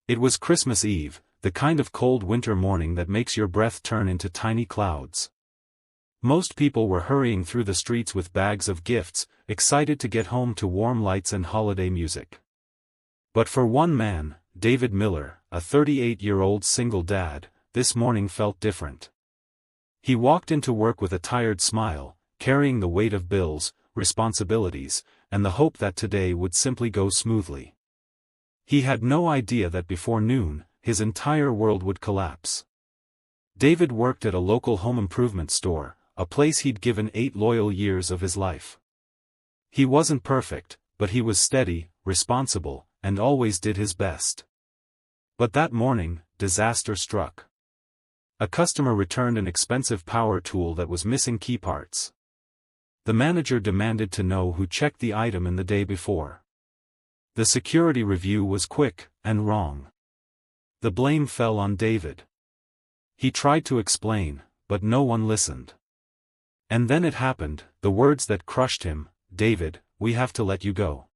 It was Christmas Eve, the kind of cold winter morning that makes your breath turn into tiny clouds. Most people were hurrying through the streets with bags of gifts, excited to get home to warm lights and holiday music. But for one man, David Miller, a 38-year-old single dad, this morning felt different. He walked into work with a tired smile, carrying the weight of bills, responsibilities, and the hope that today would simply go smoothly. He had no idea that before noon, his entire world would collapse. David worked at a local home improvement store, a place he'd given 8 loyal years of his life. He wasn't perfect, but he was steady, responsible, and always did his best. But that morning, disaster struck. A customer returned an expensive power tool that was missing key parts. The manager demanded to know who checked the item in the day before. The security review was quick and wrong. The blame fell on David. He tried to explain, but no one listened. And then it happened, the words that crushed him: "David, we have to let you go."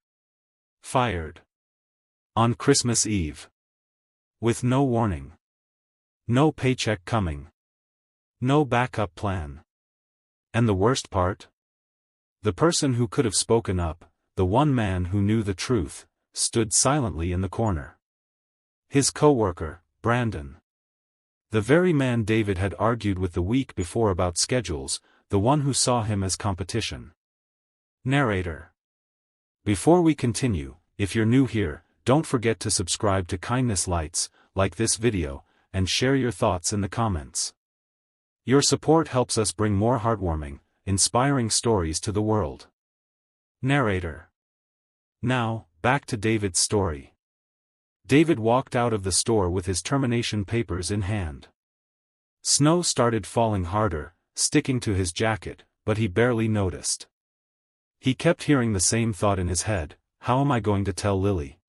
Fired. On Christmas Eve. With no warning. No paycheck coming. No backup plan. And the worst part? The person who could have spoken up, the one man who knew the truth, stood silently in the corner. His coworker, Brandon. The very man David had argued with the week before about schedules, the one who saw him as competition. Narrator. Before we continue, if you're new here, don't forget to subscribe to Kindness Lights, like this video, and share your thoughts in the comments. Your support helps us bring more heartwarming, inspiring stories to the world. Narrator. Now, back to David's story. David walked out of the store with his termination papers in hand. Snow started falling harder, sticking to his jacket, but he barely noticed. He kept hearing the same thought in his head: how am I going to tell Lily?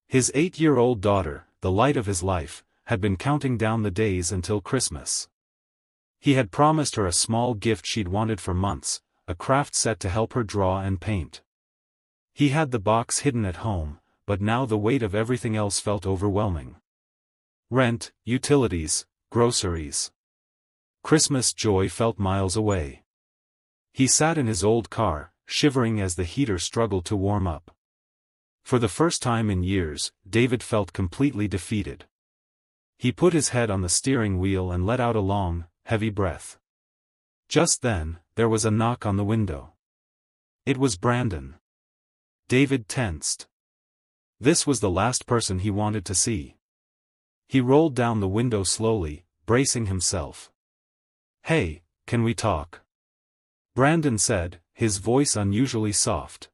His 8-year-old daughter, the light of his life, had been counting down the days until Christmas. He had promised her a small gift she'd wanted for months, a craft set to help her draw and paint. He had the box hidden at home, but now the weight of everything else felt overwhelming. Rent, utilities, groceries. Christmas joy felt miles away. He sat in his old car, shivering as the heater struggled to warm up. For the first time in years, David felt completely defeated. He put his head on the steering wheel and let out a long, heavy breath. Just then, there was a knock on the window. It was Brandon. David tensed. This was the last person he wanted to see. He rolled down the window slowly, bracing himself. "Hey, can we talk?" Brandon said, his voice unusually soft.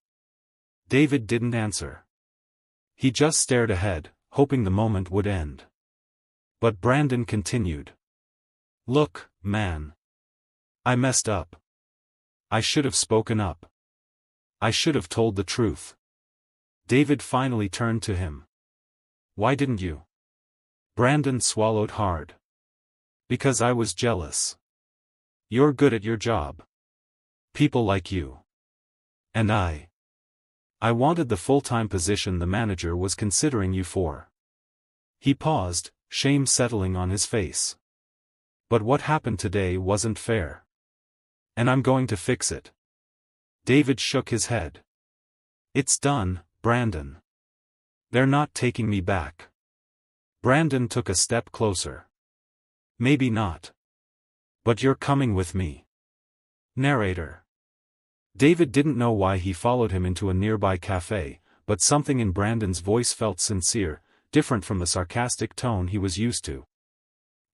David didn't answer. He just stared ahead, hoping the moment would end. But Brandon continued. "Look, man. I messed up. I should have spoken up. I should have told the truth." David finally turned to him. "Why didn't you?" Brandon swallowed hard. "Because I was jealous. You're good at your job. People like you. And I wanted the full-time position the manager was considering you for." He paused, shame settling on his face. "But what happened today wasn't fair. And I'm going to fix it." David shook his head. "It's done, Brandon. They're not taking me back." Brandon took a step closer. "Maybe not. But you're coming with me." Narrator. David didn't know why he followed him into a nearby cafe, but something in Brandon's voice felt sincere, different from the sarcastic tone he was used to.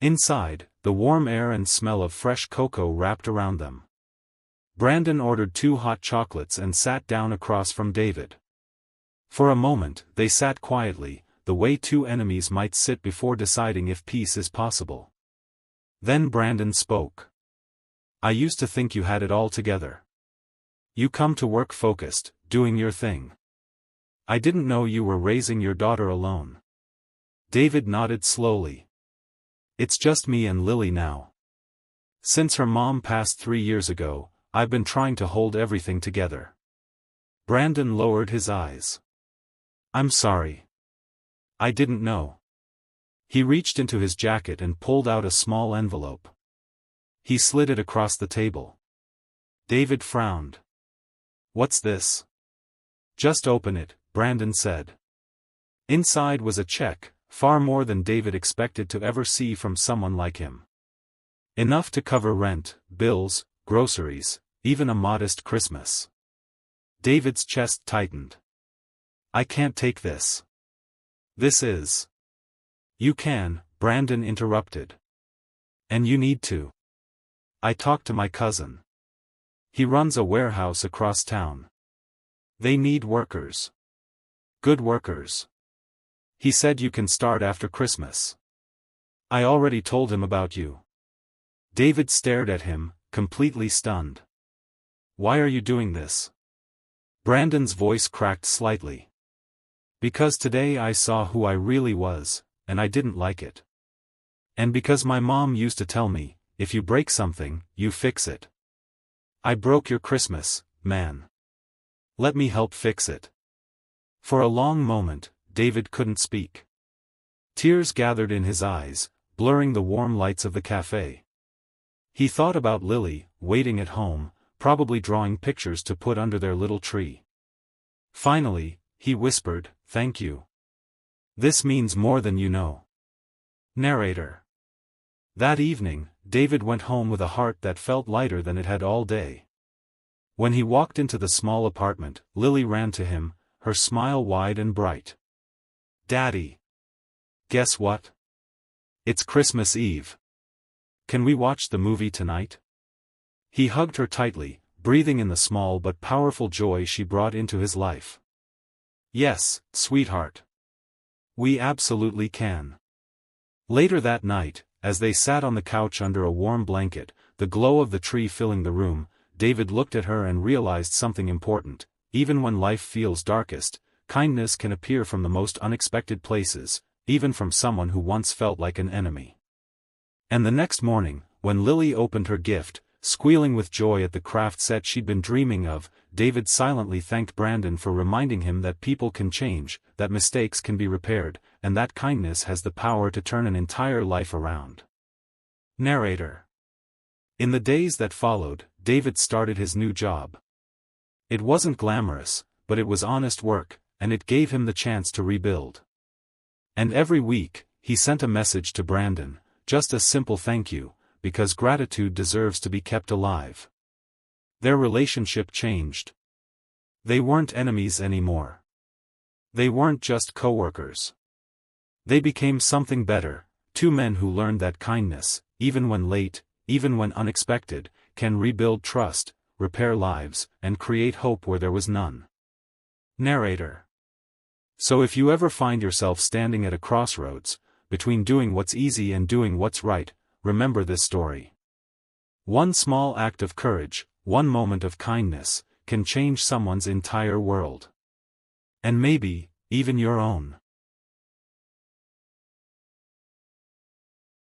Inside, the warm air and smell of fresh cocoa wrapped around them. Brandon ordered 2 hot chocolates and sat down across from David. For a moment, they sat quietly, the way 2 enemies might sit before deciding if peace is possible. Then Brandon spoke. "I used to think you had it all together. You come to work focused, doing your thing. I didn't know you were raising your daughter alone." David nodded slowly. "It's just me and Lily now. Since her mom passed 3 years ago, I've been trying to hold everything together." Brandon lowered his eyes. "I'm sorry. I didn't know. He reached into his jacket and pulled out a small envelope. He slid it across the table. David frowned. What's this? Just open it, Brandon said. Inside was a check, far more than David expected to ever see from someone like him. Enough to cover rent, bills, groceries, even a modest Christmas. David's chest tightened. I can't take this. This is. You can, Brandon interrupted. And you need to. I talked to my cousin. He runs a warehouse across town. They need workers. Good workers. He said you can start after Christmas. I already told him about you. David stared at him, completely stunned. Why are you doing this? Brandon's voice cracked slightly. Because today I saw who I really was, and I didn't like it. And because my mom used to tell me, if you break something, you fix it. I broke your Christmas, man. Let me help fix it. For a long moment, David couldn't speak. Tears gathered in his eyes, blurring the warm lights of the cafe. He thought about Lily, waiting at home, probably drawing pictures to put under their little tree. Finally, he whispered, "Thank you. This means more than you know." Narrator. That evening, David went home with a heart that felt lighter than it had all day. When he walked into the small apartment, Lily ran to him, her smile wide and bright. "Daddy. Guess what? It's Christmas Eve. Can we watch the movie tonight?" He hugged her tightly, breathing in the small but powerful joy she brought into his life. "Yes, sweetheart. We absolutely can." Later that night, as they sat on the couch under a warm blanket, the glow of the tree filling the room, David looked at her and realized something important. Even when life feels darkest, kindness can appear from the most unexpected places, even from someone who once felt like an enemy. And the next morning, when Lily opened her gift, squealing with joy at the craft set she'd been dreaming of, David silently thanked Brandon for reminding him that people can change, that mistakes can be repaired, and that kindness has the power to turn an entire life around. Narrator. In the days that followed, David started his new job. It wasn't glamorous, but it was honest work, and it gave him the chance to rebuild. And every week, he sent a message to Brandon, just a simple thank you, because gratitude deserves to be kept alive. Their relationship changed. They weren't enemies anymore. They weren't just coworkers. They became something better, two men who learned that kindness, even when late, even when unexpected, can rebuild trust, repair lives, and create hope where there was none. Narrator. So if you ever find yourself standing at a crossroads, between doing what's easy and doing what's right, remember this story. One small act of courage, one moment of kindness, can change someone's entire world. And maybe, even your own.